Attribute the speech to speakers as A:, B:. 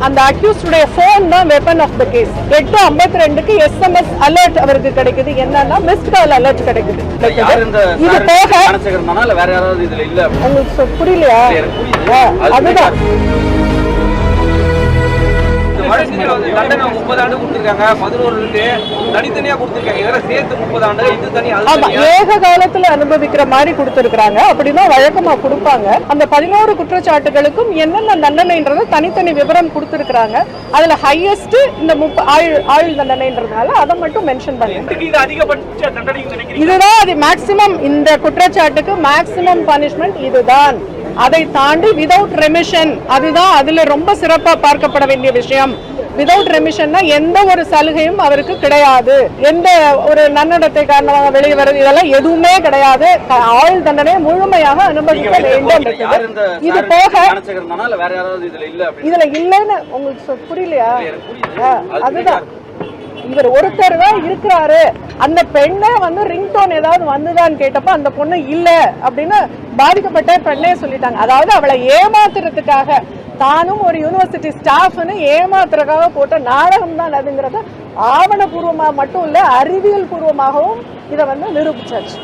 A: அந்த அக்யூஸ்டுடைய போன் தான் வெப்பன் ஆஃப் த கேஸ். 8:52க்கு SMS அலர்ட் அவருக்கு கிடைக்குது. என்னன்னா மிஸ்ட் கால் அலர்ட் கிடைக்குது. இது போக
B: வேற யாராவது இதுல இல்ல
A: உங்களுக்கு புரியலையா? அதுதான்
B: தண்டனை 30 ஆண்டு கொடுத்திருக்காங்க. 11 தனித்தனியா கொடுத்திருக்காங்க. இதெல்லாம் சேர்த்து 30 ஆண்டு இது தனி.
A: ஆமா, ஏக காலத்துல அனுபவிக்கிற மாதிரி கொடுத்திருக்காங்க. அப்படிதான் வழக்கமா கொடுப்பாங்க. அந்த 11 குற்றச்சாட்டுகளுக்கும் என்னென்ன தண்டனைன்றது தனித்தனி விவரம் கொடுத்திருக்காங்க. அதுல ஹையஸ்ட் இந்த ஆயுள் தண்டனைன்றதுனால அதை மட்டும் மென்ஷன் பண்ணி இதுதான் அது மேக்சிமம். இந்த குற்றச்சாட்டுக்கு மேக்சிமம் பனிஷ்மெண்ட் இதுதான். அதை தாண்டி விதவுட் ரெமிஷன், அதுதான் அதுல ரொம்ப சிறப்பா பார்க்கப்பட வேண்டிய விஷயம். விதவுட் ரெமிஷன்னா எந்த ஒரு சலுகையும் அவருக்கு கிடையாது. எந்த ஒரு நன்னடத்தை காரணமாக வெளியே வருது இதெல்லாம் எதுவுமே கிடையாது. ஆயுள் தண்டனையை முழுமையாக அனுபவிக்க வேண்டும். இது போக இதுல இல்லைன்னு உங்களுக்கு புரியலையா? அதுதான் இவர் ஒருத்தர் தான் இருக்கிறாரு. அந்த பெண்ணை ரிங்டோன் ஏதாவது வந்துதான்னு கேட்டப்ப அந்த பொண்ணு இல்ல அப்படின்னு பாதிக்கப்பட்ட பெண்ணே சொல்லிட்டாங்க. அதாவது அவளை ஏமாத்துறதுக்காக, தானும் ஒரு யூனிவர்சிட்டி ஸ்டாஃப்னு ஏமாத்துறதுக்காக போட்ட நாடகம் தான் அதுங்கிறத ஆவணபூர்வமா மட்டும் இல்ல அறிவியல் பூர்வமாகவும் இதை நிரூபிச்சாச்சு.